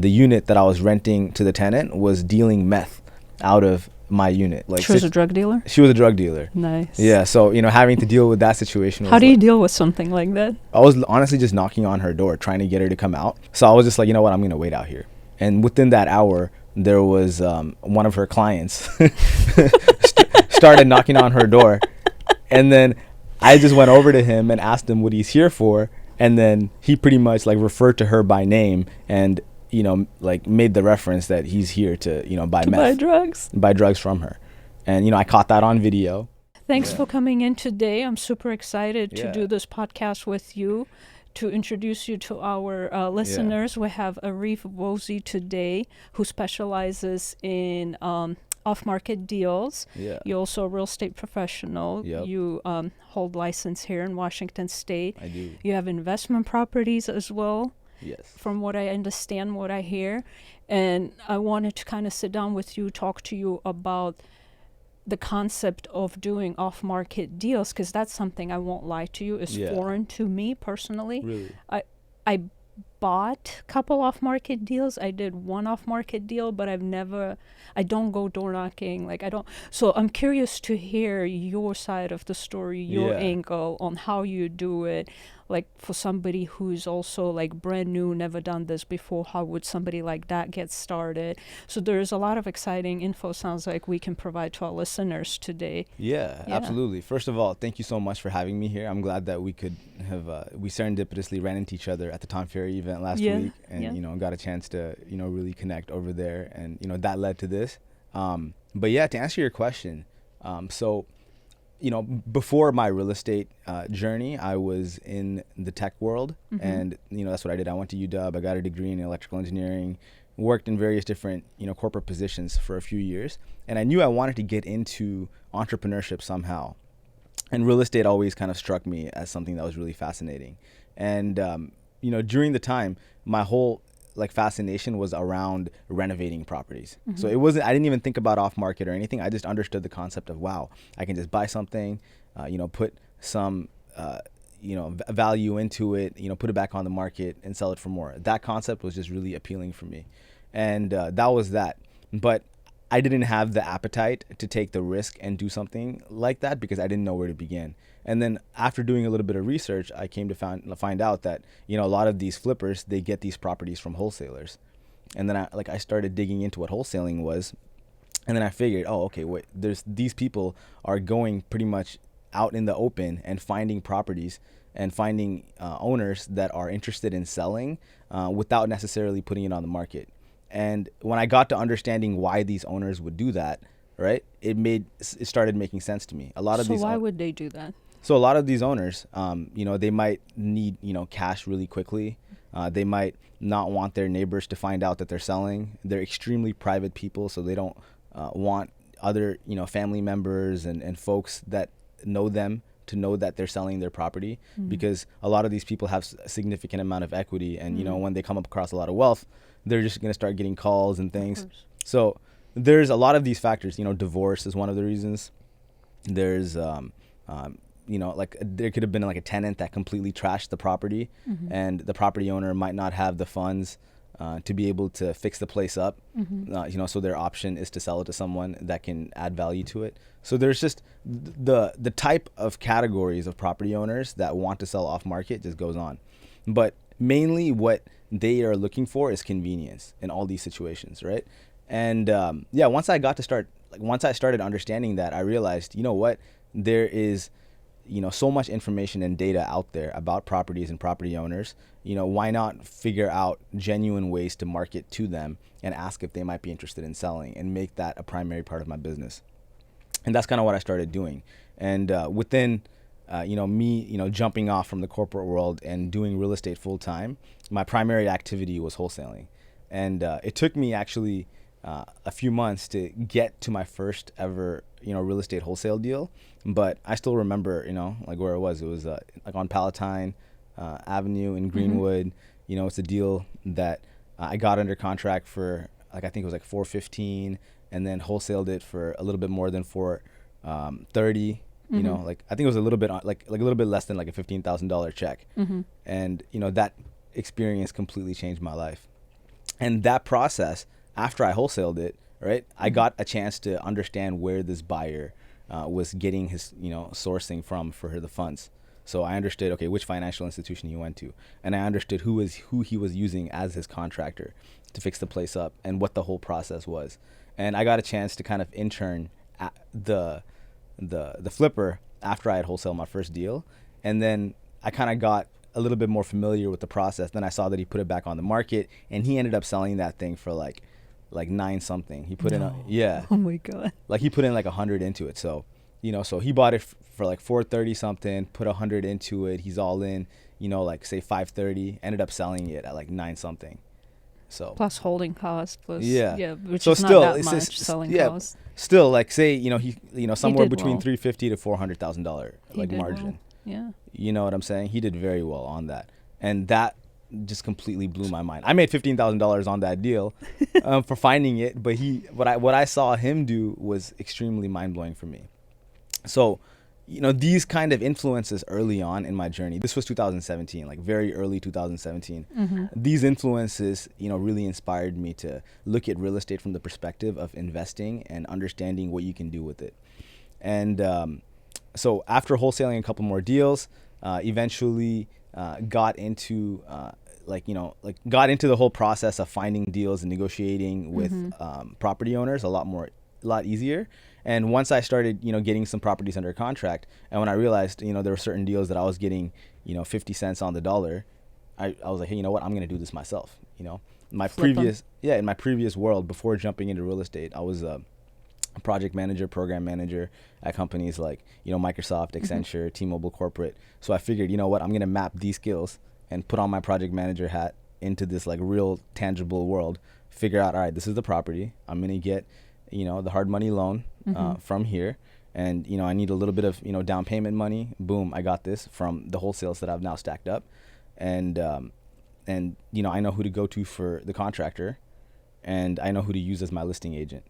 the unit that I was renting to the tenant was dealing meth out of my unit. Like, she was a drug dealer? She was a drug dealer. Nice. Yeah, so, having to deal with that situation was How do you deal with something like that? I was honestly just knocking on her door, trying to get her to come out. So I was just like, you know what, I'm going to wait out here. And within that hour, there was one of her clients started knocking on her door. And then I just went over to him and asked him what he's here for. And then he pretty much like referred to her by name and, like made the reference that he's here to, buy meth. Buy drugs. Buy drugs from her. And, I caught that on video. Thanks for coming in today. I'm super excited to Yeah. do this podcast with you, to introduce you to our listeners. We have Ariv Vozhi today, who specializes in off-market deals. Yeah. You're also a real estate professional. Yep. You hold license here in Washington State. I do. You have investment properties as well, Yes. from what I understand, what I hear. And I wanted to kind of sit down with you, talk to you about the concept of doing off-market deals, because that's something, I won't lie to you, is Yeah. foreign to me personally. Really? I bought a couple off-market deals. I did one off-market deal, but I don't go door knocking. So I'm curious to hear your side of the story, your Yeah. angle on how you do it. Like, for somebody who's also like brand new, never done this before, how would somebody like that get started? So there's a lot of exciting info, sounds like, we can provide to our listeners today. Yeah, absolutely. First of all, thank you so much for having me here. I'm glad that we could have, we serendipitously ran into each other at the Tom Ferry event last week and, got a chance to, really connect over there. And, that led to this. But yeah, to answer your question, so, before my real estate journey, I was in the tech world. Mm-hmm. And, that's what I did. I went to UW. I got a degree in electrical engineering, worked in various different, corporate positions for a few years. And I knew I wanted to get into entrepreneurship somehow. And real estate always kind of struck me as something that was really fascinating. And, during the time, my whole fascination was around renovating properties. Mm-hmm. So I didn't even think about off market or anything. I just understood the concept of, wow, I can just buy something, put some, value into it, put it back on the market and sell it for more. That concept was just really appealing for me. And that was that. But I didn't have the appetite to take the risk and do something like that because I didn't know where to begin. And then after doing a little bit of research, I came to find out that, a lot of these flippers, they get these properties from wholesalers. And then I started digging into what wholesaling was. And then I figured, wait, these people are going pretty much out in the open and finding properties and finding owners that are interested in selling without necessarily putting it on the market. And when I got to understanding why these owners would do that, right, it started making sense to me. So why would they do that? So a lot of these owners, they might need, cash really quickly. They might not want their neighbors to find out that they're selling. They're extremely private people, so they don't want other, family members and folks that know them to know that they're selling their property, because a lot of these people have a significant amount of equity. And, when they come up across a lot of wealth, they're just going to start getting calls and things. So there's a lot of these factors. Divorce is one of the reasons. There's, there could have been a tenant that completely trashed the property, and the property owner might not have the funds to be able to fix the place up. So their option is to sell it to someone that can add value to it. So there's just the type of categories of property owners that want to sell off market just goes on. But mainly what they are looking for is convenience in all these situations, right? And once I started understanding that, I realized, what, there is so much information and data out there about properties and property owners. Why not figure out genuine ways to market to them and ask if they might be interested in selling and make that a primary part of my business? And that's kind of what I started doing. And within me, jumping off from the corporate world and doing real estate full time, my primary activity was wholesaling. And it took me actually a few months to get to my first ever, real estate wholesale deal. But I still remember, where it was. It was on Palatine Avenue in Greenwood. It's a deal that I got under contract for, I think it was $415, and then wholesaled it for a little bit more than $430. I think it was a little bit a little bit less than a $15,000 check. And that experience completely changed my life. And that process, after I wholesaled it, right, I got a chance to understand where this buyer was getting his, sourcing from for the funds. So I understood, okay, which financial institution he went to, and I understood who he was using as his contractor to fix the place up, and what the whole process was. And I got a chance to kind of intern at the flipper after I had wholesaled my first deal, and then I kind of got a little bit more familiar with the process. Then I saw that he put it back on the market, and he ended up selling that thing for like 9 something. He put in Oh my God. like he put in like 100 into it. So, so he bought it for like 430 something, put 100 into it. He's all in, like say 530, ended up selling it at like 9 something. So plus holding costs, plus which so is still, not that much selling costs. Still, like say, he somewhere between well. $350 to $400,000 like margin. Well. Yeah. You know what I'm saying? He did very well on that. And that just completely blew my mind. I made $15,000 on that deal for finding it, but what I saw him do was extremely mind-blowing for me. So, these kind of influences early on in my journey, this was 2017, like very early 2017. Mm-hmm. These influences, really inspired me to look at real estate from the perspective of investing and understanding what you can do with it. And so after wholesaling a couple more deals, eventually got into got into the whole process of finding deals and negotiating with property owners a lot easier. And once I started, getting some properties under contract, and when I realized, there were certain deals that I was getting, 50 cents on the dollar, I was like, hey, you know what, I'm going to do this myself. In my previous world, before jumping into real estate, I was a project manager, program manager at companies like, Microsoft, Accenture, T-Mobile Corporate. So I figured, you know what, I'm going to map these skills and put on my project manager hat into this like real tangible world, figure out, all right, this is the property. I'm going to get, the hard money loan from here. And, I need a little bit of, down payment money. Boom, I got this from the wholesales that I've now stacked up. And I know who to go to for the contractor, and I know who to use as my listing agent.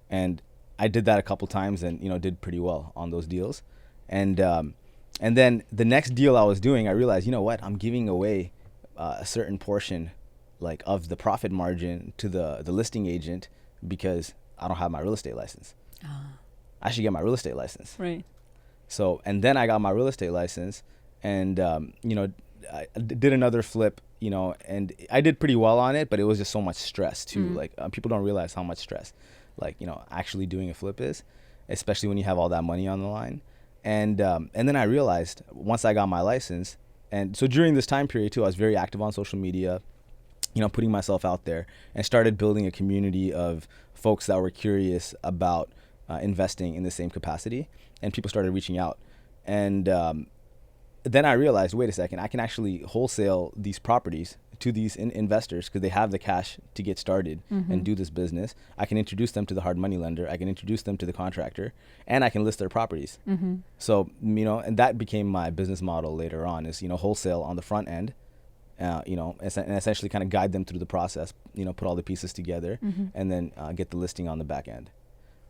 And I did that a couple times and, did pretty well on those deals. And then the next deal I was doing, I realized, you know what, I'm giving away a certain portion like of the profit margin to the listing agent because I don't have my real estate license. I should get my real estate license. Right. So, and then I got my real estate license, and, I did another flip, and I did pretty well on it, but it was just so much stress too. Like people don't realize how much stress, like, actually doing a flip is, especially when you have all that money on the line. And then I realized once I got my license, and so during this time period too, I was very active on social media, putting myself out there, and started building a community of folks that were curious about investing in the same capacity, and people started reaching out. And then I realized, wait a second, I can actually wholesale these properties to these investors because they have the cash to get started and do this business. I can introduce them to the hard money lender. I can introduce them to the contractor, and I can list their properties. So, and that became my business model later on is, wholesale on the front end, and essentially kind of guide them through the process, put all the pieces together and then get the listing on the back end.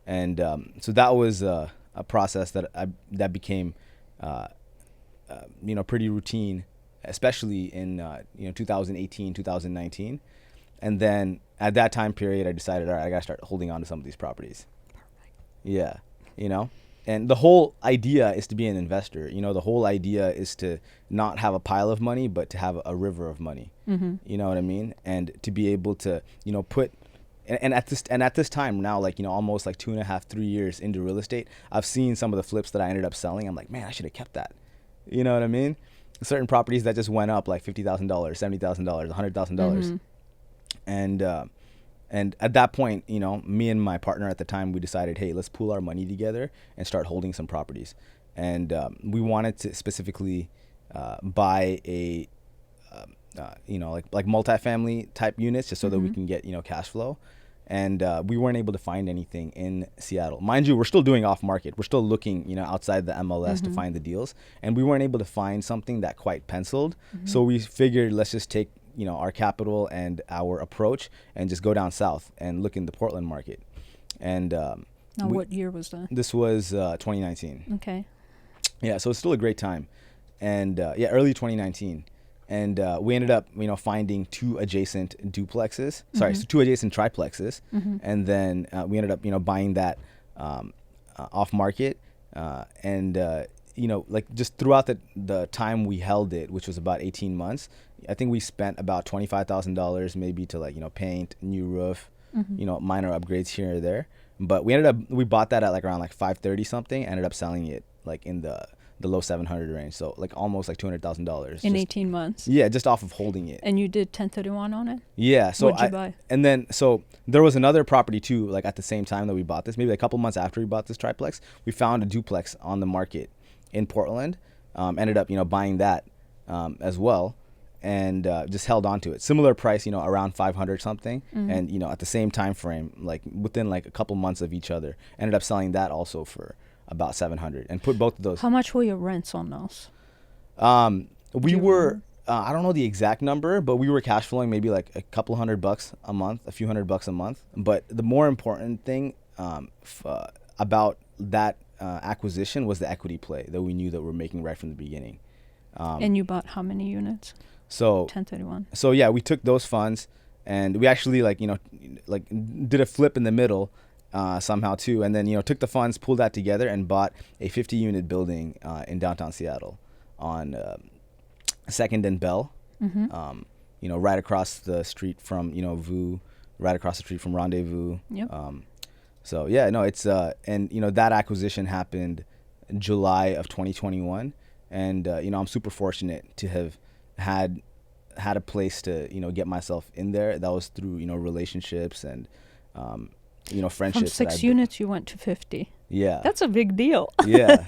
And so that was a process that became, pretty routine, especially in 2018, 2019. And then at that time period, I decided, all right, I got to start holding on to some of these properties. Perfect. Yeah, and the whole idea is to be an investor. The whole idea is to not have a pile of money, but to have a river of money. You know what I mean? And to be able to, put, and at this time now, like, almost like 2.5, 3 years into real estate, I've seen some of the flips that I ended up selling. I'm like, man, I should have kept that. You know what I mean? Certain properties that just went up like $50,000, $70,000, $100,000. And at that point, me and my partner at the time, we decided, hey, let's pool our money together and start holding some properties. And we wanted to specifically buy a, like multifamily type units just so that we can get, cash flow. And we weren't able to find anything in Seattle. Mind you, we're still doing off market. We're still looking, outside the MLS to find the deals. And we weren't able to find something that quite penciled. So we figured, let's just take, our capital and our approach and just go down south and look in the Portland market. And now, what year was that? This was 2019. Okay. Yeah, so it's still a great time. And early 2019. And we ended up, finding two adjacent duplexes. Sorry, so two adjacent triplexes. And then we ended up, buying that off market. Like just throughout the time we held it, which was about 18 months, I think we spent about $25,000 maybe to like, paint, new roof, minor upgrades here or there. But we bought that at like around like 530 something, ended up selling it like in the low 700 range. So like almost like $200,000 in 18 months. Yeah, just off of holding it. And you did 1031 on it? Yeah. So what'd you buy? And then so there was another property too, like at the same time that we bought this, maybe a couple months after we bought this triplex, we found a duplex on the market in Portland. Ended up, buying that as well, and just held on to it. Similar price, around 500 something, and at the same time frame, like within like a couple months of each other, ended up selling that also for about 700, and put both of those. How much were your rents on those? We were, I don't know the exact number, but we were cash flowing maybe like a couple $100 a month, a few $100 a month. But the more important thing about that acquisition was the equity play that we knew that we're making right from the beginning. And you bought how many units? So 1031. So yeah, we took those funds and we actually did a flip in the middle somehow too, and then took the funds, pulled that together, and bought a 50-unit building in downtown Seattle on 2nd and Bell. Right across the street from VU, right across the street from Rendezvous. Yep. So yeah, no, it's and that acquisition happened July of 2021, and I'm super fortunate to have had a place to get myself in there. That was through relationships and friendships. From 6 units you went to 50. Yeah, that's a big deal. Yeah.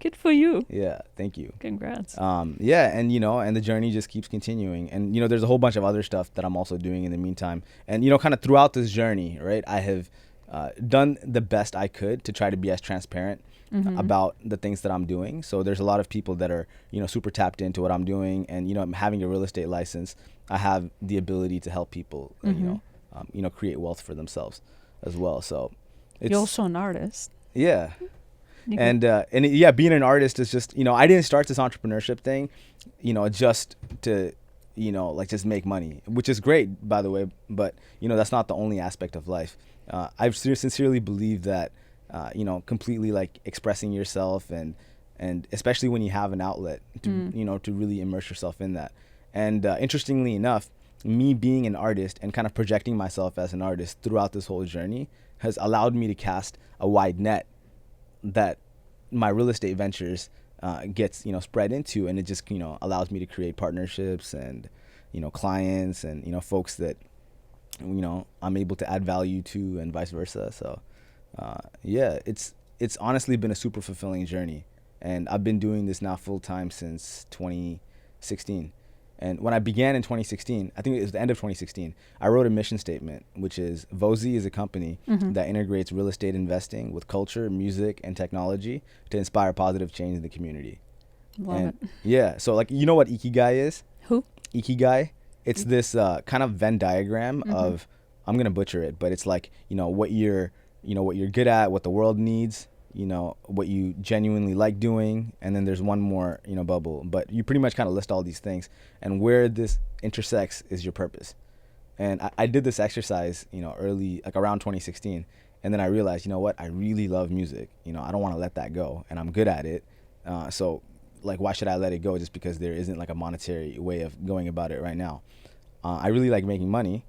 Good for you. Yeah, thank you. Congrats. Yeah, and and the journey just keeps continuing, and there's a whole bunch of other stuff that I'm also doing in the meantime, and kind of throughout this journey, right, I have done the best I could to try to be as transparent about the things that I'm doing. So there's a lot of people that are super tapped into what I'm doing, and I'm having a real estate license. I have the ability to help people create wealth for themselves as well. So you're also an artist. Yeah. And yeah, being an artist is just, I didn't start this entrepreneurship thing, just to, just make money, which is great, by the way. But, that's not the only aspect of life. I sincerely believe that, completely like expressing yourself and especially when you have an outlet to, to really immerse yourself in that. And interestingly enough, me being an artist and kind of projecting myself as an artist throughout this whole journey has allowed me to cast a wide net that my real estate ventures gets spread into, and it just allows me to create partnerships and clients and folks that I'm able to add value to, and vice versa. So yeah, it's honestly been a super fulfilling journey, and I've been doing this now full time since 2016. And when I began in 2016, I think it was the end of 2016, I wrote a mission statement, which is Vozhi is a company that integrates real estate investing with culture, music, and technology to inspire positive change in the community. Love it. Yeah. So like, what Ikigai is? Who? Ikigai. It's this kind of Venn diagram of, I'm going to butcher it, but it's like, what you're good at, what the world needs, what you genuinely like doing, and then there's one more bubble, but you pretty much kind of list all these things, and where this intersects is your purpose. And I did this exercise early, like around 2016, and then I realized, what, I really love music. I don't want to let that go, and I'm good at it, so like, why should I let it go just because there isn't like a monetary way of going about it right now? I really like making money,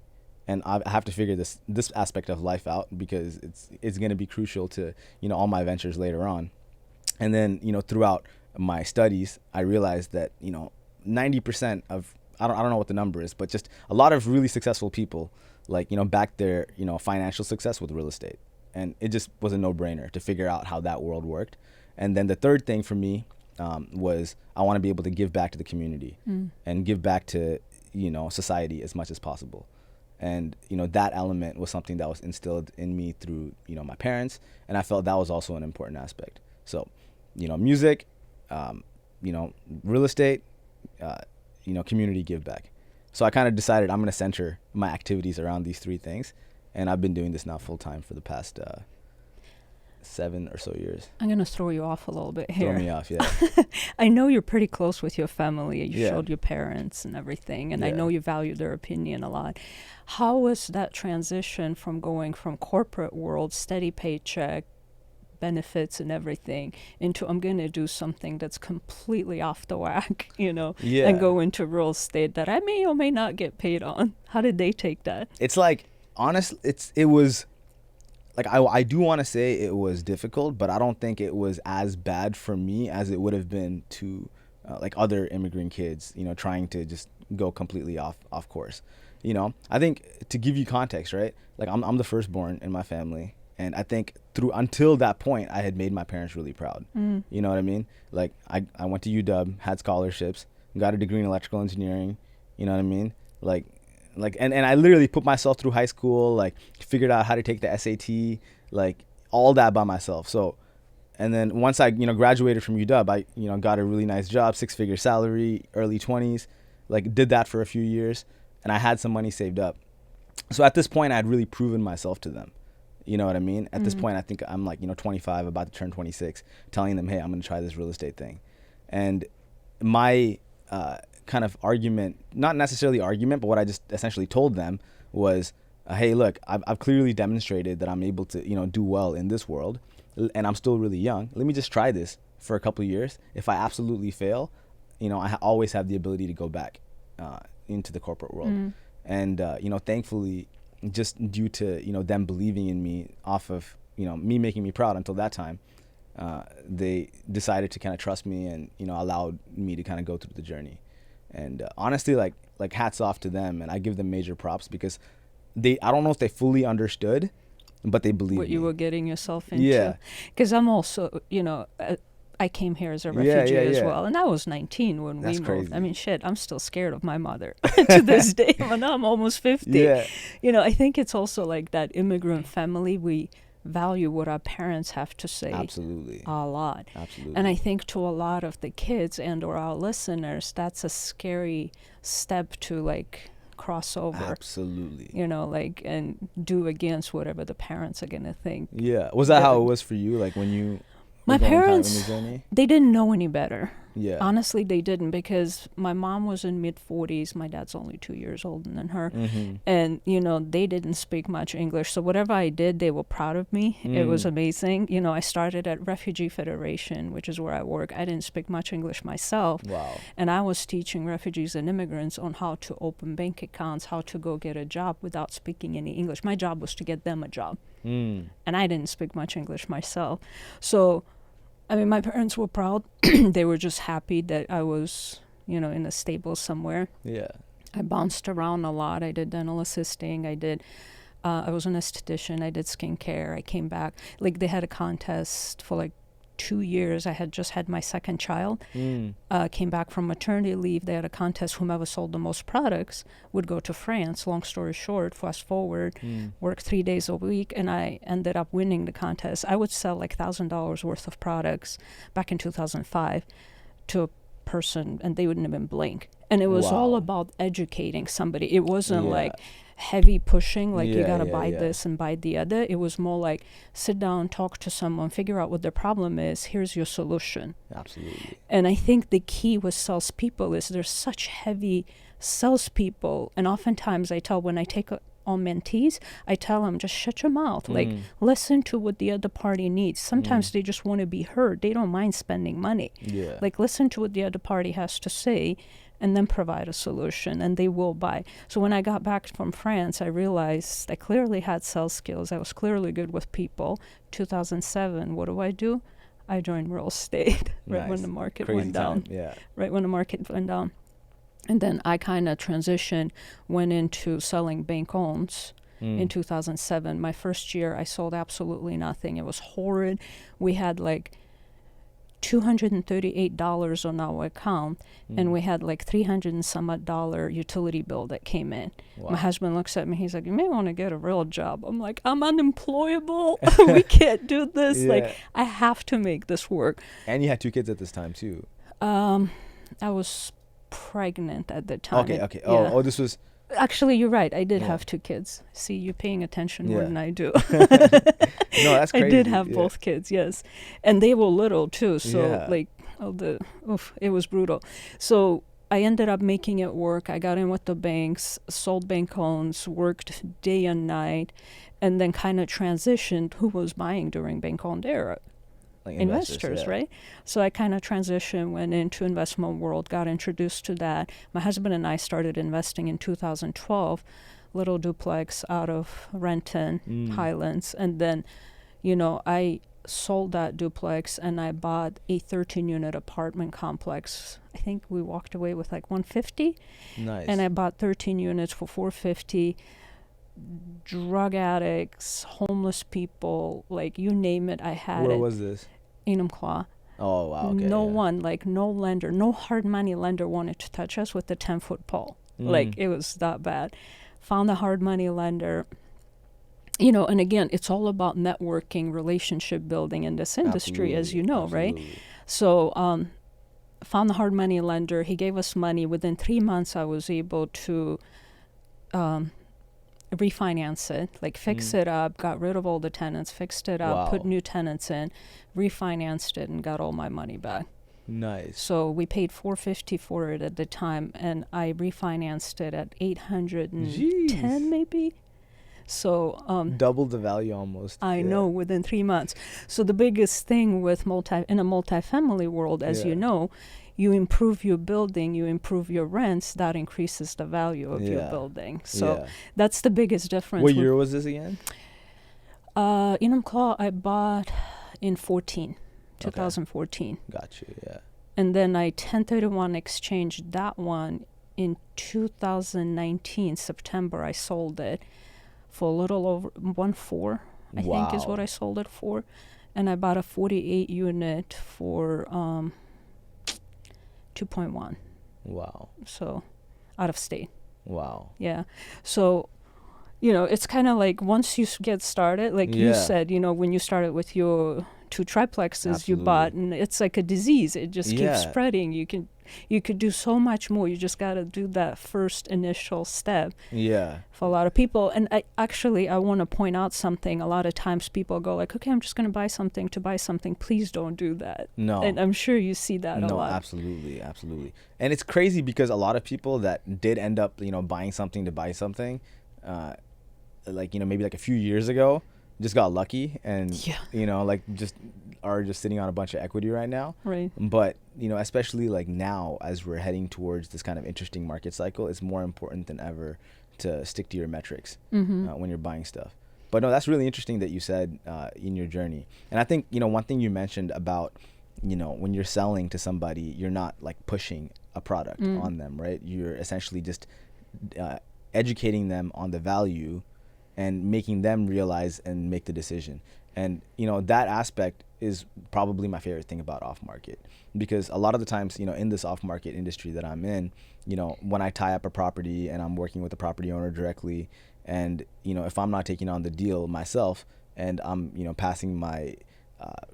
and I have to figure this aspect of life out, because it's going to be crucial to all my ventures later on. And then throughout my studies, I realized that 90% of, I don't know what the number is, but just a lot of really successful people like back their financial success with real estate, and it just was a no-brainer to figure out how that world worked. And then the third thing for me was I want to be able to give back to the community and give back to society as much as possible. And that element was something that was instilled in me through my parents, and I felt that was also an important aspect. So music, real estate, community give back. So I kind of decided I'm going to center my activities around these three things, and I've been doing this now full time for the past 7 or so years. I'm going to throw you off a little bit here. Throw me off, yeah. I know you're pretty close with your family. You Yeah. showed your parents and everything, and I Yeah. know you value their opinion a lot. How was that transition from going from corporate world, steady paycheck, benefits and everything, into I'm going to do something that's completely off the whack, Yeah. and go into real estate that I may or may not get paid on? How did they take that? It's like, honestly, it was, like, I do want to say it was difficult, but I don't think it was as bad for me as it would have been to like other immigrant kids, trying to just go completely off course. I think, to give you context, right? Like, I'm the firstborn in my family. And I think until that point, I had made my parents really proud. You know what I mean? Like, I went to UW, had scholarships, got a degree in electrical engineering. You know what I mean? And I literally put myself through high school, like, figured out how to take the SAT, like, all that by myself. So, and then once I, graduated from UW, I, got a really nice job, 6-figure salary, early 20s, like, did that for a few years, and I had some money saved up. So at this point, I had really proven myself to them. You know what I mean? At this point, I think I'm like, 25, about to turn 26, telling them, hey, I'm going to try this real estate thing. And my kind of argument, not necessarily argument, but what I just essentially told them was, hey, look, I've clearly demonstrated that I'm able to, do well in this world, and I'm still really young. Let me just try this for a couple of years. If I absolutely fail, I always have the ability to go back into the corporate world. And, thankfully, just due to, them believing in me off of, me making me proud until that time, they decided to kind of trust me and, allowed me to kind of go through the journey. And honestly, like hats off to them, and I give them major props, because I don't know if they fully understood, but they believed what me. you were getting yourself into. Yeah. Because I'm also, I came here as a refugee as well, and I was 19 when That's we moved. crazy. I mean, shit, I'm still scared of my mother to this day, but now I'm almost 50. Yeah. I think it's also like that immigrant family, we value what our parents have to say. Absolutely. A lot. Absolutely. And I think to a lot of the kids and or our listeners, that's a scary step to like cross over. Absolutely. And do against whatever the parents are going to think. Yeah. Was that how it was for you? Like, when you My were going kind of parents, in the journey? they didn't know any better. Yeah. Honestly, they didn't, because my mom was in mid-40s. My dad's only 2 years older than her. And, they didn't speak much English. So whatever I did, they were proud of me. It was amazing. I started at Refugee Federation, which is where I work. I didn't speak much English myself. Wow. And I was teaching refugees and immigrants on how to open bank accounts, how to go get a job without speaking any English. My job was to get them a job. And I didn't speak much English myself. So, I mean, my parents were proud. They were just happy that I was, in a stable somewhere. Yeah. I bounced around a lot. I did dental assisting. I was an esthetician. I did skincare. I came back. Like, they had a contest for like 2 years. I had just had my second child. Came back from maternity leave. They had a contest. Whomever sold the most products would go to France. Long story short, fast forward, work 3 days a week, and I ended up winning the contest. I would sell like $1,000 worth of products back in 2005 to a person, and they wouldn't even blink. And it was all about educating somebody. It wasn't like heavy pushing, like you gotta buy this and buy the other. It was more like sit down, talk to someone, figure out what their problem is. Here's your solution. Absolutely. And I think the key with salespeople is there's such heavy salespeople, and oftentimes I tell when I take on mentees, I tell them just shut your mouth, like listen to what the other party needs. Sometimes they just want to be heard. They don't mind spending money. Like listen to what the other party has to say, and then provide a solution, and they will buy. So when I got back from France, I realized I clearly had sales skills. I was clearly good with people. 2007, what do? I joined real estate right when the market went down. Right when the market went down. And then I kind of transitioned, went into selling bank loans in 2007. My first year, I sold absolutely nothing. It was horrid. We had like $238 on our account, and we had like $300 and some odd dollar utility bill that came in. My husband looks at me, he's like, you may want to get a real job. I'm like, I'm unemployable. We can't do this. Like, I have to make this work. And you had 2 kids at this time too. I was pregnant at the time. Okay. Oh, this was Actually, you're right. I did Yeah. have 2 kids. See, you're paying attention more Yeah. than I do. No, that's crazy. I did have Yeah. both kids, yes. And they were little too, so Yeah. like it was brutal. So I ended up making it work. I got in with the banks, sold bank loans, worked day and night, and then kind of transitioned who was buying during bank loan era. Like Investors, yeah. right? So I kind of transitioned, went into investment world, got introduced to that. My husband and I started investing in 2012, little duplex out of Renton, Highlands, and then, I sold that duplex and I bought a 13-unit apartment complex. I think we walked away with like 150, Nice. and I bought 13 units for 450. Drug addicts, homeless people, like you name it, I had Where it. was this? Enumclaw. Oh, wow. Okay, No yeah. one, like no lender, no hard money lender wanted to touch us with the 10-foot pole. Like it was that bad. Found a hard money lender. And again, it's all about networking, relationship building in this industry, as you know, right? So found the hard money lender. He gave us money. Within 3 months, I was able to refinance it, like fix it up, got rid of all the tenants, fixed it up, put Wow. new tenants in, refinanced it, and got all my money back. Nice. So we paid $450 for it at the time, and I refinanced it at $810 Jeez. maybe. So Double the value almost. I Yeah. know, within 3 months. So the biggest thing with in a multifamily world, as you Yeah. know, you improve your building, you improve your rents, that increases the value of your Yeah. building. So Yeah. that's the biggest difference. What year was this again? Enumclaw I bought in 2014. Got you. Yeah. And then I 1031 exchanged that one in 2019, September. I sold it for a little over 1.4, I think is what I sold it for. And I bought a 48 unit for 2.1. Wow. So out of state. Wow. Yeah. So, it's kind of like once you get started, like you said, when you started with your 2 triplexes you bought, and it's like a disease. It just keeps spreading. You could do so much more. You just got to do that first initial step. Yeah. For a lot of people. And I want to point out something. A lot of times people go like, okay, I'm just going to buy something to buy something. Please don't do that. No. And I'm sure you see that a lot. No, absolutely. Absolutely. And it's crazy because a lot of people that did end up, buying something to buy something, maybe like a few years ago, just got lucky and, just are just sitting on a bunch of equity right now. Right. But, especially like now as we're heading towards this kind of interesting market cycle, it's more important than ever to stick to your metrics when you're buying stuff. But no, that's really interesting that you said in your journey. And I think, one thing you mentioned about, when you're selling to somebody, you're not like pushing a product on them, right? You're essentially just educating them on the value and making them realize and make the decision. And, that aspect is probably my favorite thing about off-market, because a lot of the times, in this off-market industry that I'm in, when I tie up a property and I'm working with the property owner directly, and, if I'm not taking on the deal myself and I'm, passing my,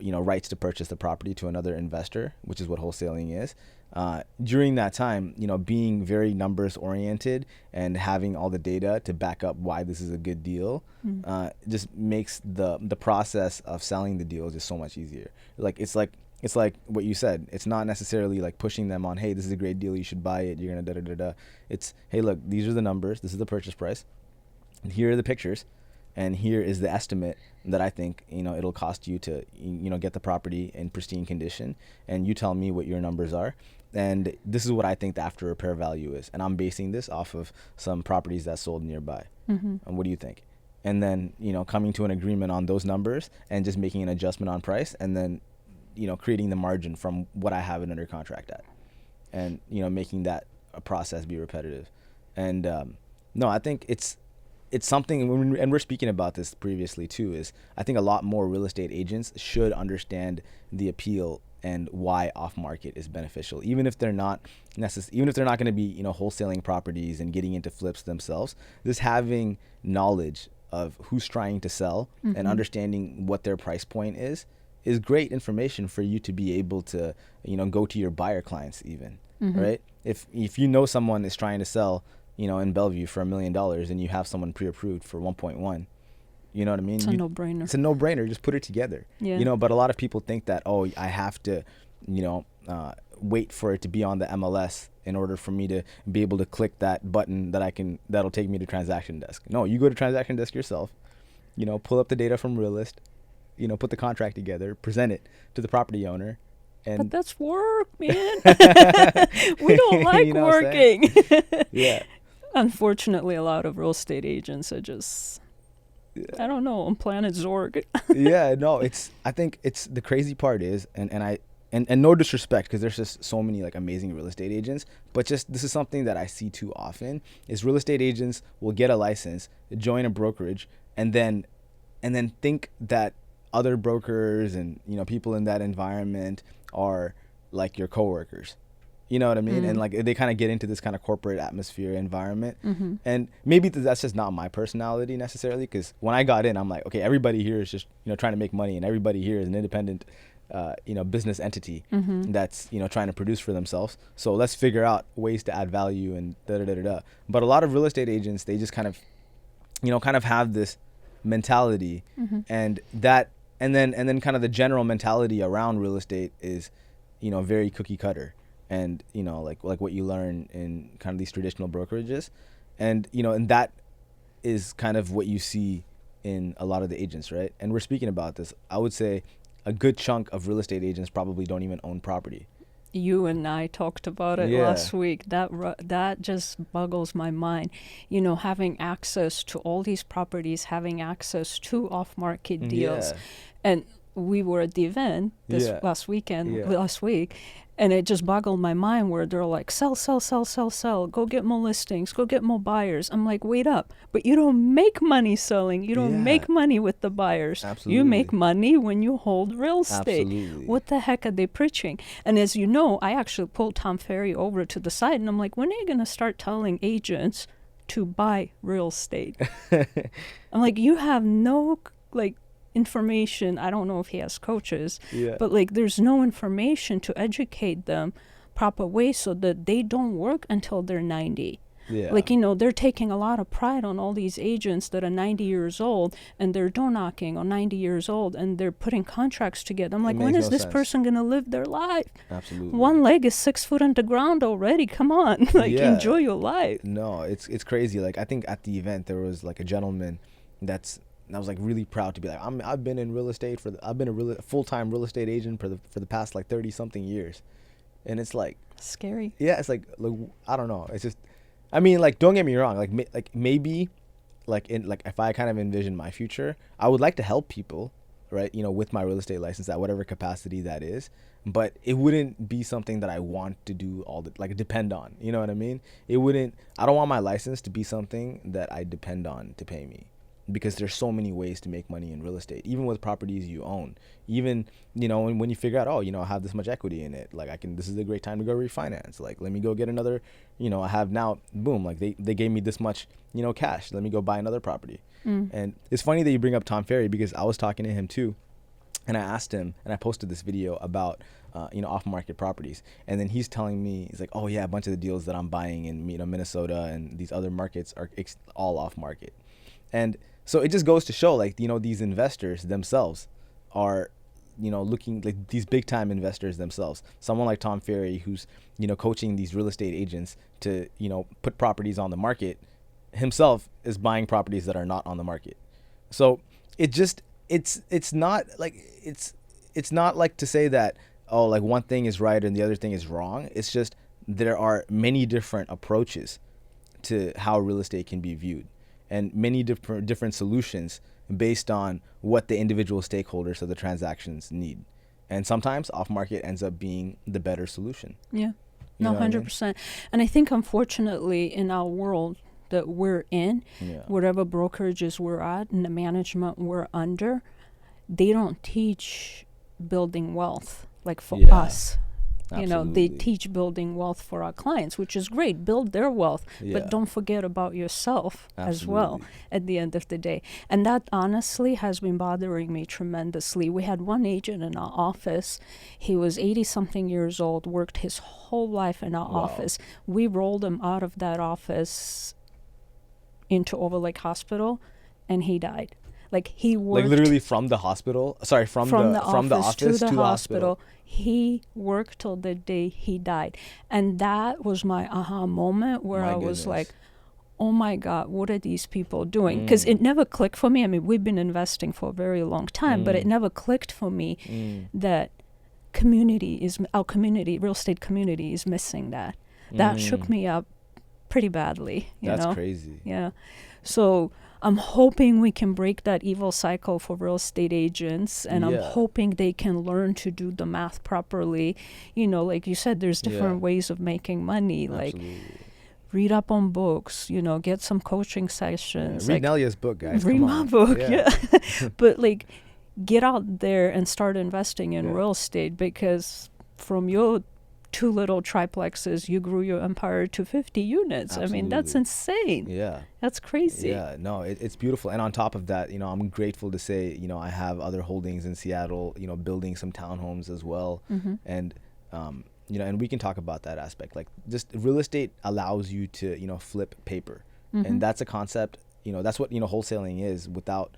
rights to purchase the property to another investor, which is what wholesaling is, during that time, being very numbers oriented and having all the data to back up why this is a good deal, just makes the process of selling the deal just so much easier. It's like what you said. It's not necessarily like pushing them on, hey, this is a great deal, you should buy it, you're gonna da-da-da-da. It's, hey, look, these are the numbers, this is the purchase price, and here are the pictures, and here is the estimate that I think, it'll cost you to, get the property in pristine condition, and you tell me what your numbers are. And this is what I think the after repair value is. And I'm basing this off of some properties that sold nearby. And what do you think? And then, coming to an agreement on those numbers and just making an adjustment on price, and then, creating the margin from what I have it under contract at, and, making that a process be repetitive. And no, I think it's something, and we're speaking about this previously too, is I think a lot more real estate agents should understand the appeal and why off market is beneficial, even if they're not going to be, wholesaling properties and getting into flips themselves. Just having knowledge of who's trying to sell and understanding what their price point is great information for you to be able to, go to your buyer clients even, right? If someone is trying to sell in Bellevue for $1 million and you have someone pre-approved for 1.1. You know what I mean? It's a no-brainer. It's a no-brainer. Just put it together. Yeah. But a lot of people think that, I have to, wait for it to be on the MLS in order for me to be able to click that button that'll take me to transaction desk. No, you go to transaction desk yourself, pull up the data from Realist, put the contract together, present it to the property owner. But that's work, man. We don't like working. Yeah. Unfortunately, a lot of real estate agents are just, I don't know, on planet Zorg. Yeah, no, I think it's the crazy part is, and no disrespect, because there's just so many like amazing real estate agents, but just this is something that I see too often is real estate agents will get a license, join a brokerage, and then think that other brokers and people in that environment are like your coworkers. You know what I mean? And like they kind of get into this kind of corporate atmosphere environment. And maybe that's just not my personality necessarily, because when I got in, I'm like, okay, everybody here is just trying to make money, and everybody here is an independent business entity that's trying to produce for themselves. So let's figure out ways to add value and da. But a lot of real estate agents, they just kind of have this mentality, and then kind of the general mentality around real estate is very cookie cutter. And like what you learn in kind of these traditional brokerages, and and that is kind of what you see in a lot of the agents, right? And we're speaking about this. I would say a good chunk of real estate agents probably don't even own property. You and I talked about it last week. That just boggles my mind. Having access to all these properties, having access to off-market deals, and we were at the event last week, and it just boggled my mind where they're like, sell, go get more listings, go get more buyers. I'm like, wait up, but you don't make money selling. You don't make money with the buyers. Absolutely. You make money when you hold real estate. Absolutely. What the heck are they preaching? And as you know, I actually pulled Tom Ferry over to the side, and I'm like, when are you going to start telling agents to buy real estate? I'm like, you have no, information. I don't know if he has coaches, but there's no information to educate them proper way so that they don't work until they're 90. They're taking a lot of pride on all these agents that are 90 years old and they're door knocking or 90 years old and they're putting contracts together. I'm like, when is this person going to live their life? Absolutely. One leg is 6 foot underground already. Come on. Enjoy your life. No, it's crazy. Like, I think at the event there was like a gentleman and I was like really proud to be like, I've been in real estate I've been a full-time real estate agent for the past like 30 something years. And it's like scary. Yeah, it's like I don't know. It's just, I mean, like, don't get me wrong. Like maybe if I kind of envision my future, I would like to help people, right? With my real estate license at whatever capacity that is. But it wouldn't be something that I want to do depend on. You know what I mean? I don't want my license to be something that I depend on to pay me. Because there's so many ways to make money in real estate, even with properties you own. Even, when you figure out, I have this much equity in it, like this is a great time to go refinance. Like, let me go get another, I have now, boom, like they gave me this much, cash. Let me go buy another property. And it's funny that you bring up Tom Ferry, because I was talking to him too. And I asked him, and I posted this video about, off-market properties. And then he's telling me, he's like, oh yeah, a bunch of the deals that I'm buying in, Minnesota and these other markets are all off-market. And so it just goes to show, these investors themselves are, looking like these big time investors themselves. Someone like Tom Ferry, who's, coaching these real estate agents to, put properties on the market, himself is buying properties that are not on the market. So it's not like to say that, one thing is right and the other thing is wrong. It's just there are many different approaches to how real estate can be viewed, and many different solutions based on what the individual stakeholders of the transactions need. And sometimes off-market ends up being the better solution. Yeah, no, 100%. And I think, unfortunately, in our world that we're in, whatever brokerages we're at and the management we're under, they don't teach building wealth, like for us. You know, they Absolutely. teach building wealth for our clients, which is great. Build their wealth, Yeah. but don't forget about yourself as well Absolutely. at the end of the day. And that honestly has been bothering me tremendously. We had one agent in our office. He was 80 something years old, worked his whole life in our Wow. office. We rolled him out of that office into Overlake Hospital, and he died. Like he worked Like literally from the hospital. Sorry, from the office to the hospital. He worked till the day he died. And that was my aha moment where My I was goodness. like, oh my God, what are these people doing? Because it never clicked for me. I mean, we've been investing for a very long time, but it never clicked for me that our community, real estate community is missing that. That shook me up pretty badly, you know? That's crazy. Yeah. So I'm hoping we can break that evil cycle for real estate agents, and I'm Yeah. hoping they can learn to do the math properly. You know, like you said, there's different ways of making money. Like Absolutely. read up on books, you know, get some coaching sessions. Read like, Nelya's book, guys. read Come my on. book, yeah. But like, get out there and start investing in Yeah. real estate, because from your 2 little triplexes, you grew your empire to 50 units. I mean, that's Absolutely. insane. Yeah. That's crazy. Yeah, no, it's beautiful. And on top of that, I'm grateful to say, I have other holdings in Seattle, building some townhomes as well. And, and we can talk about that aspect. Like just real estate allows you to, flip paper. And that's a concept, that's what, wholesaling is without,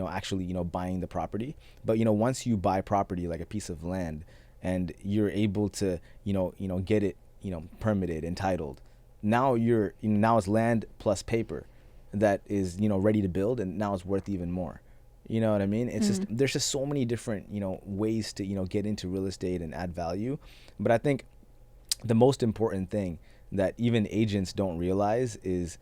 actually, buying the property. But, once you buy property, like a piece of land, and you're able to, get it, permitted, entitled. Now now it's land plus paper that is, ready to build, and now it's worth even more. You know what I mean? It's just, there's just so many different, ways to, get into real estate and add value. But I think the most important thing that even agents don't realize is,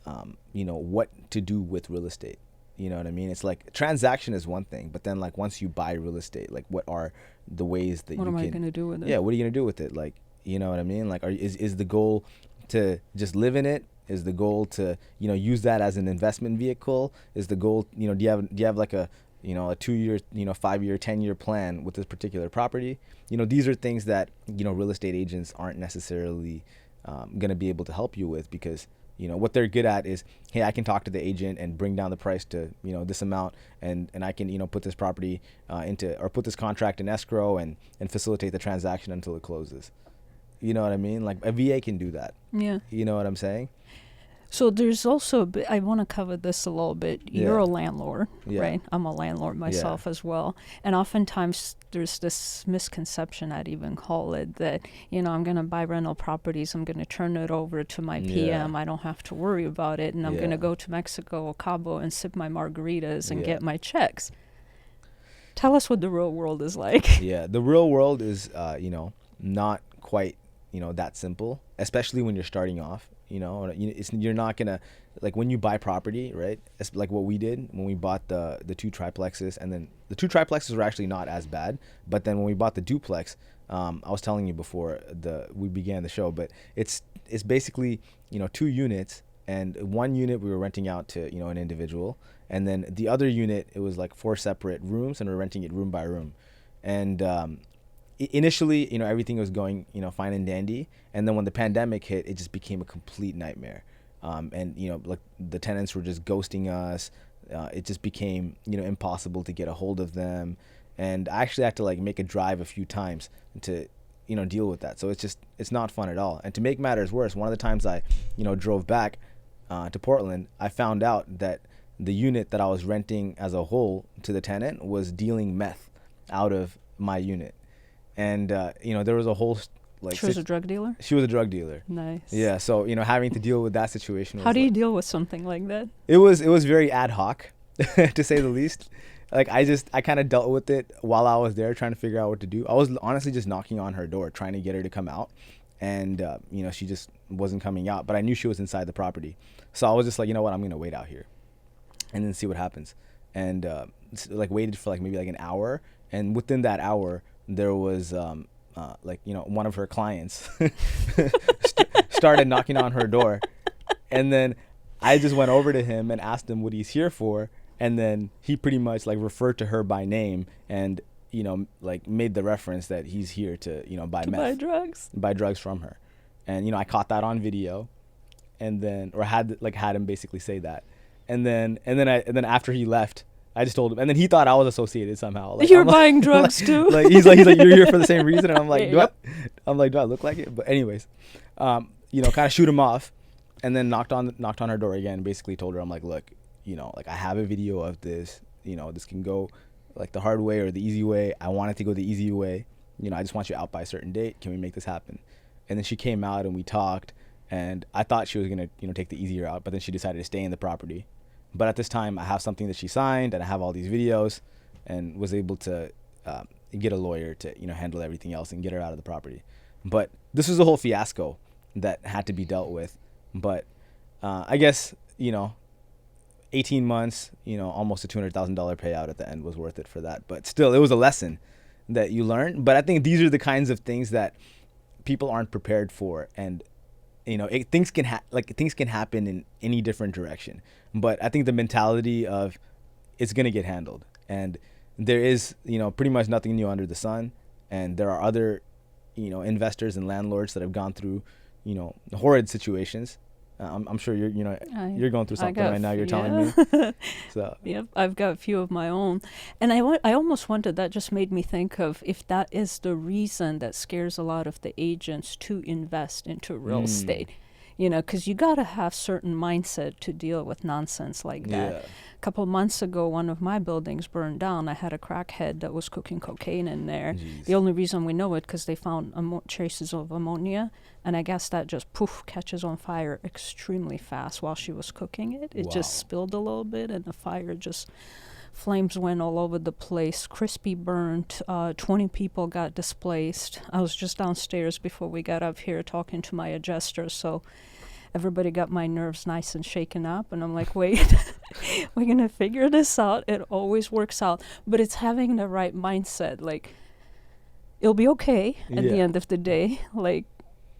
what to do with real estate. You know what I mean? It's like transaction is one thing, but then like once you buy real estate, like what are the ways that What you am can? I going to do with it? Yeah, what are you gonna do with it? Like, you know what I mean? Like, is the goal to just live in it? Is the goal to use that as an investment vehicle? Is the goal do you have like a a 2-year 5-year 10-year plan with this particular property? These are things that real estate agents aren't necessarily gonna be able to help you with, because what they're good at is, hey, I can talk to the agent and bring down the price to, this amount, and I can, put this property or put this contract in escrow and facilitate the transaction until it closes. You know what I mean? Like a VA can do that. Yeah. You know what I'm saying? So there's also, I want to cover this a little bit. You're a landlord, right? I'm a landlord myself as well. And oftentimes there's this misconception, I'd even call it, that, I'm going to buy rental properties. I'm going to turn it over to my PM. I don't have to worry about it. And I'm going to go to Mexico or Cabo and sip my margaritas and get my checks. Tell us what the real world is like. Yeah, the real world is, not quite, that simple, especially when you're starting off. You're not gonna, like when you buy property, right? It's like what we did when we bought the 2 triplexes, and then the 2 triplexes were actually not as bad. But then when we bought the duplex, I was telling you before we began the show, but it's basically 2 units, and 1 unit we were renting out to an individual, and then the other unit, it was like 4 separate rooms, and we're renting it room by room, and initially, everything was going, fine and dandy. And then when the pandemic hit, it just became a complete nightmare. And, like the tenants were just ghosting us. It just became, impossible to get a hold of them. And I actually had to like make a drive a few times to, deal with that. So it's not fun at all. And to make matters worse, one of the times I, drove back to Portland, I found out that the unit that I was renting as a whole to the tenant was dealing meth out of my unit. And, there was a whole, She was a drug dealer? She was a drug dealer. Nice. Yeah. So, having to deal with that situation. How do you deal with something like that? It was very ad hoc, to say the least. Like, I kind of dealt with it while I was there trying to figure out what to do. I was honestly just knocking on her door, trying to get her to come out. And, she just wasn't coming out. But I knew she was inside the property. So I was just like, you know what, I'm going to wait out here and then see what happens. And, waited for maybe an hour. And within that hour, there was one of her clients started knocking on her door, and then I just went over to him and asked him what he's here for, and then he pretty much referred to her by name, and like made the reference that he's here to, buy meth, buy drugs from her. And, I caught that on video, and then, or had him basically say that. And then after he left, I just told him, and then he thought I was associated somehow. Like, you're buying drugs too? Like, he's like, you're here for the same reason. And I'm like, do I look like it? But anyways, kind of shoot him off, and then knocked on her door again, and basically told her, I'm like, look, like I have a video of this, this can go like the hard way or the easy way. I want it to go the easy way. I just want you out by a certain date. Can we make this happen? And then she came out and we talked, and I thought she was going to, take the easier route, but then she decided to stay in the property. But at this time, I have something that she signed, and I have all these videos, and was able to get a lawyer to, handle everything else and get her out of the property. But this was a whole fiasco that had to be dealt with. But I guess, 18 months, almost a $200,000 payout at the end was worth it for that. But still, it was a lesson that you learn. But I think these are the kinds of things that people aren't prepared for. And, things can happen in any different direction. But I think the mentality of it's going to get handled. And there is, pretty much nothing new under the sun. And there are other, investors and landlords that have gone through, horrid situations. I'm sure you're going through something right now. You're telling me. So yep, I've got a few of my own, and I almost wondered, that just made me think of if that is the reason that scares a lot of the agents to invest into real estate. Because you got to have certain mindset to deal with nonsense like that. Yeah. A couple of months ago, one of my buildings burned down. I had a crackhead that was cooking cocaine in there. Jeez. The only reason we know it because they found traces of ammonia, and I guess that just catches on fire extremely fast while she was cooking it. It just spilled a little bit, and the fire just... Flames went all over the place, crispy burnt, 20 people got displaced. I was just downstairs before we got up here talking to my adjuster, so everybody got my nerves nice and shaken up. And I'm like, wait, we're going to figure this out. It always works out. But it's having the right mindset. Like, it'll be okay at the end of the day. Like,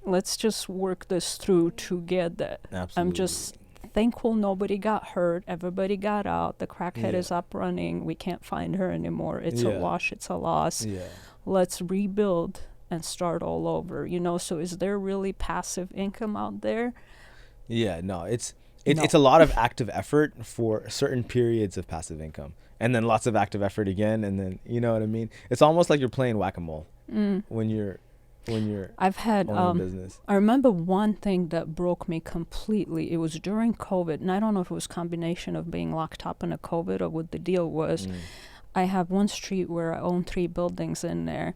let's just work this through together. Absolutely. I'm just... thankful nobody got hurt. Everybody got out. The crackhead is up running. We can't find her anymore. It's a wash. It's a loss. Yeah. Let's rebuild and start all over. So is there really passive income out there? Yeah, no. It's a lot of active effort for certain periods of passive income, and then lots of active effort again, and then you know what I mean. It's almost like you're playing whack-a-mole when you're I've had business. I remember one thing that broke me completely. It was during COVID, and I don't know if it was a combination of being locked up in a COVID or what the deal was. I have one street where I own 3 buildings in there.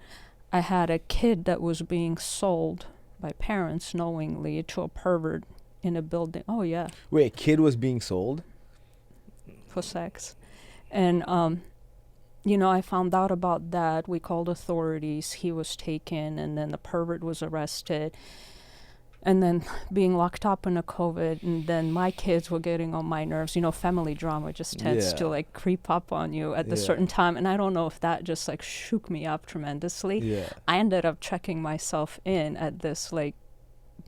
I had a kid that was being sold by parents knowingly to a pervert in a building. Oh yeah. Wait, a kid was being sold for sex, and I found out about that. We called authorities. He was taken, and then the pervert was arrested. And then being locked up in a COVID, and then my kids were getting on my nerves. Family drama just tends to creep up on you at the certain time. And I don't know if that just shook me up tremendously. Yeah. I ended up checking myself in at this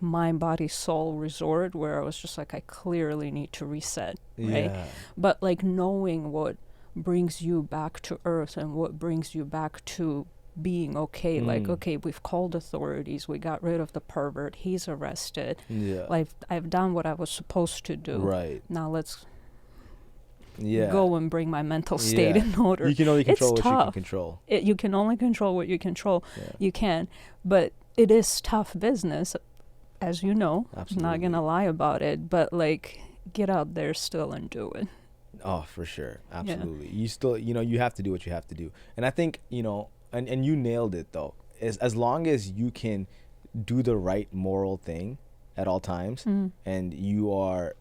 mind, body, soul resort where I was just I clearly need to reset. Right. Yeah. But knowing what brings you back to earth and what brings you back to being okay. Okay, we've called authorities, we got rid of the pervert, he's arrested. I've done what I was supposed to do. Right. Now let's go and bring my mental state in order. You can only control what you can control. You can only control what you control. You can, but it is tough business, as you know. Absolutely. I'm not gonna lie about it, but get out there still and do it. Oh, for sure. Absolutely. You still, you have to do what you have to do. And I think, and you nailed it though. As long as you can do the right moral thing at all times, and you are,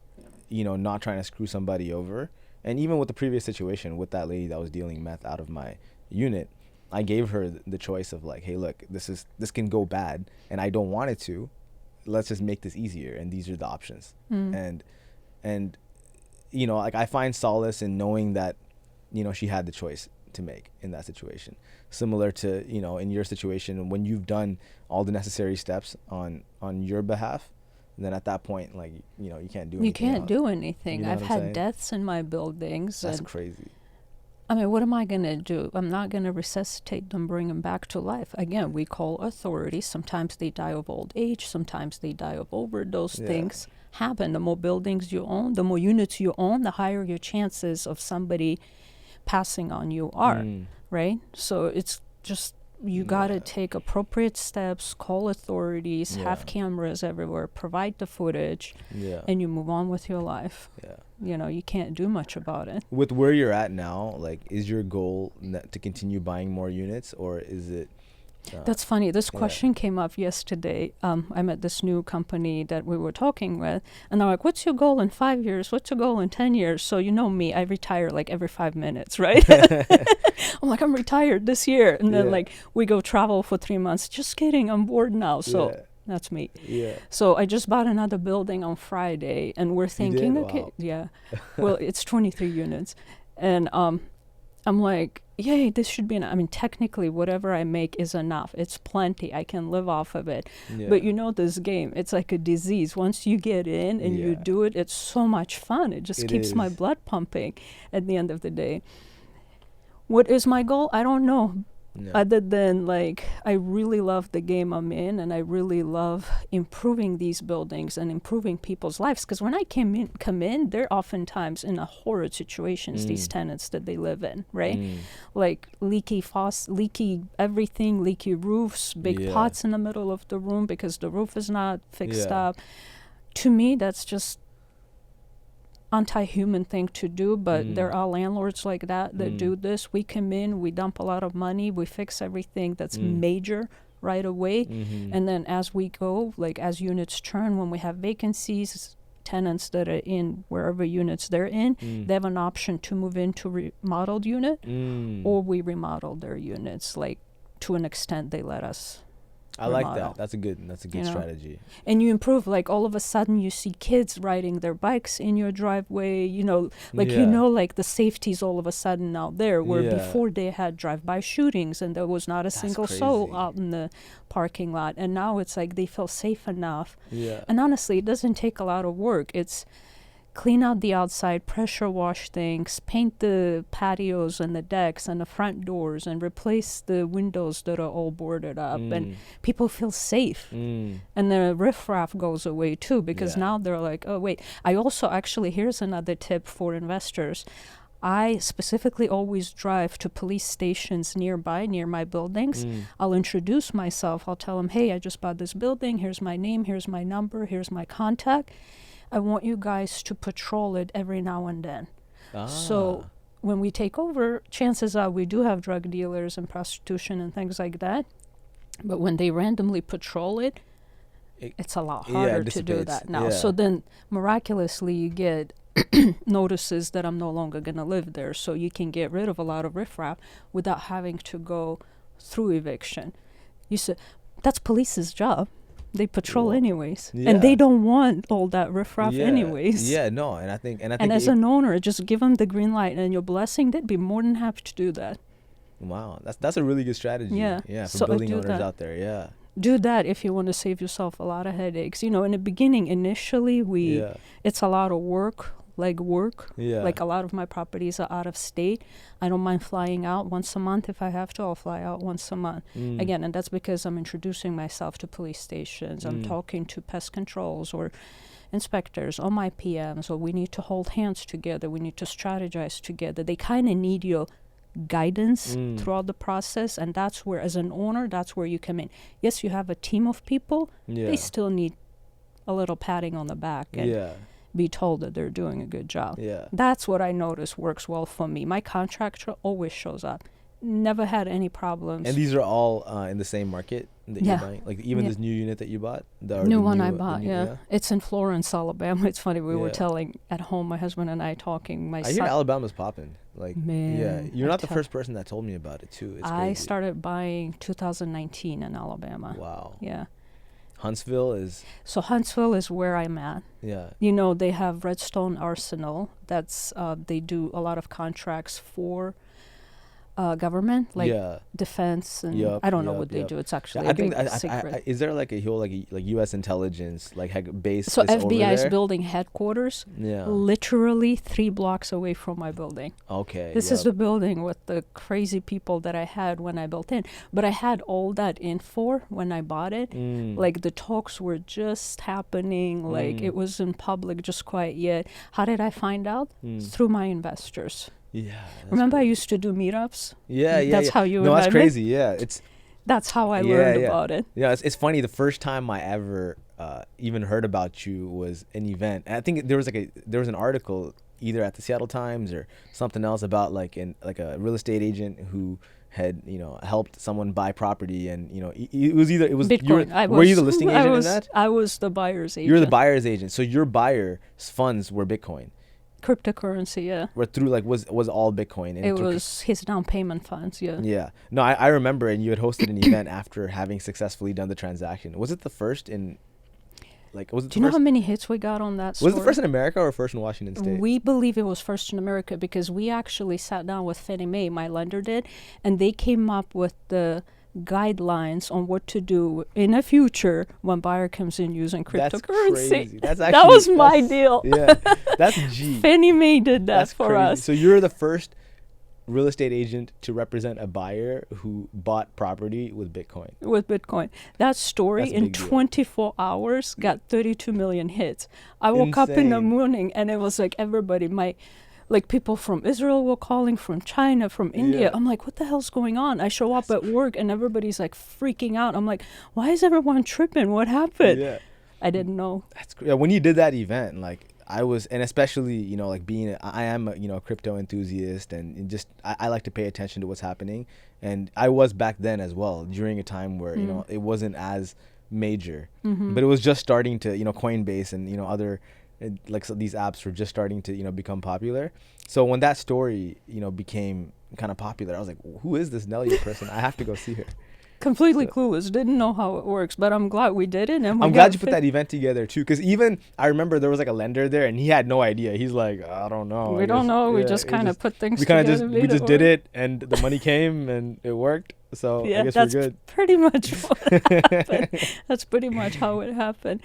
not trying to screw somebody over. And even with the previous situation with that lady that was dealing meth out of my unit, I gave her the choice of hey, look, this can go bad and I don't want it to. Let's just make this easier. And these are the options. And I find solace in knowing that, she had the choice to make in that situation. Similar to, in your situation, when you've done all the necessary steps on your behalf, then at that point, you can't do anything. You can't do anything. You know I've had deaths in my buildings. That's crazy. I mean, what am I going to do? I'm not going to resuscitate them, bring them back to life. Again, we call authorities. Sometimes they die of old age. Sometimes they die of overdose. Things happen. The more buildings you own, the more units you own, the higher your chances of somebody passing on you are, right? So it's just, you got to take appropriate steps, call authorities, have cameras everywhere, provide the footage, and you move on with your life. You know, you can't do much about it. With where you're at now, like, is your goal to continue buying more units, or is it... That's funny. This question came up yesterday. I met this new company that we were talking with, and they're like, what's your goal in 5 years? What's your goal in 10 years? So you know me, I retire like every 5 minutes, right? I'm like, I'm retired this year. And then like we go travel for 3 months. Just kidding, I'm bored now. So that's me. So I just bought another building on Friday, and we're thinking, okay, well, it's 23 units. And I'm like, yay, this should be I mean, technically, whatever I make is enough. It's plenty. I can live off of it. But you know this game, it's like a disease. Once you get in and you do it, it's so much fun. It just keeps my blood pumping at the end of the day. What is my goal? I don't know. Other than, like, I really love the game I'm in, and I really love improving these buildings and improving people's lives. Because when I come in, they're oftentimes in a horrid situations, these tenants that they live in, right? Like leaky everything, leaky roofs, big pots in the middle of the room because the roof is not fixed up. To me, that's just anti-human thing to do, but there are landlords like that do this. We come in, we dump a lot of money, we fix everything that's major right away, and then as we go, like as units turn, when we have vacancies, tenants that are in wherever units they're in, they have an option to move into remodeled unit, or we remodel their units, like to an extent they let us. I like that. That's a good strategy. And you improve, like all of a sudden you see kids riding their bikes in your driveway, you know, like like the safety's all of a sudden now there, where before they had drive-by shootings and there was not a single soul out in the parking lot, and now it's like they feel safe enough. And honestly, it doesn't take a lot of work. It's clean out the outside, pressure wash things, paint the patios and the decks and the front doors, and replace the windows that are all boarded up, and people feel safe. And the riffraff goes away too, because now they're like, oh wait. I also actually, here's another tip for investors. I specifically always drive to police stations nearby, near my buildings. I'll introduce myself. I'll tell them, hey, I just bought this building. Here's my name. Here's my number. Here's my contact. I want you guys to patrol it every now and then. So when we take over, chances are we do have drug dealers and prostitution and things like that. But when they randomly patrol it, it's a lot harder to do that now. So then miraculously you get notices that I'm no longer going to live there. So you can get rid of a lot of riffraff without having to go through eviction. You said, that's police's job. They patrol anyways, and they don't want all that riffraff anyways. No, and I think as an owner, just give them the green light and your blessing. They'd be more than happy to do that. Wow, that's a really good strategy. For so building owners out there. Do that if you want to save yourself a lot of headaches. You know, in the beginning, initially, it's a lot of work. Legwork. Like a lot of my properties are out of state. I don't mind flying out once a month. If I have to, I'll fly out once a month. Again, and that's because I'm introducing myself to police stations. I'm talking to pest controls or inspectors or my PMs, or we need to hold hands together. We need to strategize together. They kind of need your guidance throughout the process, and that's where, as an owner, that's where you come in. Yes, you have a team of people. They still need a little patting on the back and be told that they're doing a good job. That's what I notice works well for me. My contractor always shows up. Never had any problems. And these are all in the same market that you're buying? Like even this new unit that you bought? New one I bought, It's in Florence, Alabama. It's funny, we were telling at home, my husband and I talking. I hear Alabama's popping. Like, man, you're not the first person that told me about it too. It's crazy. I started buying 2019 in Alabama. Wow. Yeah. Huntsville is where I'm at. You know, they have Redstone Arsenal. That's they do a lot of contracts for government, like Yeah. defense, and Yup, I don't know yup, what they yup. do. It's Yeah, actually I a think big secret. is there like a whole like U.S. intelligence like base So is over FBI is there? building headquarters Yeah. literally 3 blocks away from my building. Okay. This is yup. the building with the crazy people that I had when I built in. But I had all that info when I bought it. Mm. Like the talks were just happening. Like Mm. it was in public just quite yet. How did I find out? Through my investors. Yeah. that's Remember I crazy. used to do meetups? Yeah, yeah. That's yeah. how you No, and that's I met? crazy. Yeah, it's That's how I Yeah, learned yeah. about it. yeah. It's funny. The first time I ever even heard about you was an event. And I think there was an article either at the Seattle Times or something else about like a real estate agent who had helped someone buy property, and it was Bitcoin. were you the listing agent in that? I was the buyer's agent. You're the buyer's agent. So your buyer's funds were Bitcoin. Cryptocurrency, yeah. Were through like was all Bitcoin. And It through was his down payment funds, yeah. Yeah. No, I remember, and you had hosted an event after having successfully done the transaction. Was it the first in, like, was it Do the you know first? how many hits we got on that story? Was it the first in America or first in Washington State? We believe it was first in America because we actually sat down with Fannie Mae, my lender did, and they came up with the guidelines on what to do in the future when buyer comes in using That's cryptocurrency. crazy. That's That actually was my deal. Yeah, that's G. Fannie Mae did that That's for crazy. us So you're the first real estate agent to represent a buyer who bought property with Bitcoin. with Bitcoin. That story That's a in big deal. 24 hours got 32 million hits. I woke up in the Insane. morning and it was like everybody, like people from Israel were calling, from China, from India. Yeah. I'm like, what the hell's going on? I show up at work and everybody's like freaking out. I'm like, why is everyone tripping? What happened? Yeah, I didn't know. that's yeah. When you did that event, like I was, and especially like I am a crypto enthusiast, and just I like to pay attention to what's happening, and I was back then as well during a time where it wasn't as major, but it was just starting to Coinbase and other like so these apps were just starting to become popular. So when that story became kind of popular, I was like, who is this Nelya person? I have to go see her. Completely So- clueless. Didn't know how it works, but I'm glad we did it. And we I'm got glad you put fit- that event together too, because even I remember there was like a lender there, and he had no idea. He's like, I don't know. We I don't guess." know. We Yeah, just kind of put things we kind of together. just we made just did work. it, and the money came, and it worked. So Yeah, I guess that's we're good. pretty much what happened. That's pretty much how it happened.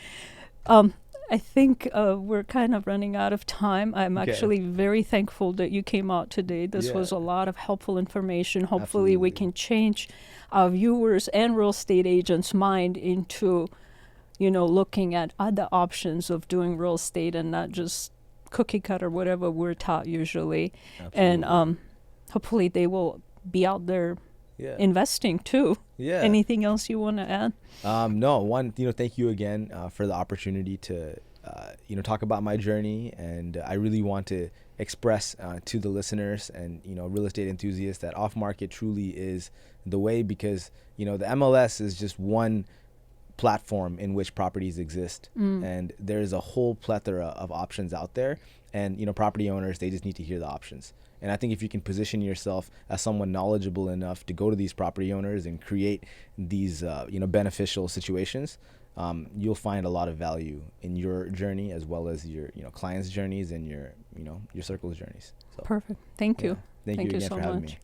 I think we're kind of running out of time. I'm Okay. actually very thankful that you came out today. This was a lot of helpful information. Hopefully we Absolutely. can change our viewers and real estate agents' mind into, looking at other options of doing real estate and not just cookie cutter, whatever we're taught usually. And Absolutely. hopefully they will be out there yeah, investing too. yeah. Anything else you want to add? No, one, thank you again for the opportunity to, talk about my journey. And I really want to express to the listeners and, real estate enthusiasts that off market truly is the way, because, the MLS is just one platform in which properties exist. And there's a whole plethora of options out there. And, property owners, they just need to hear the options. And I think if you can position yourself as someone knowledgeable enough to go to these property owners and create these, beneficial situations, you'll find a lot of value in your journey as well as your, clients' journeys and your, your circle's journeys. So, Perfect. Thank you. yeah. Thank you Thank you again so for having much. me.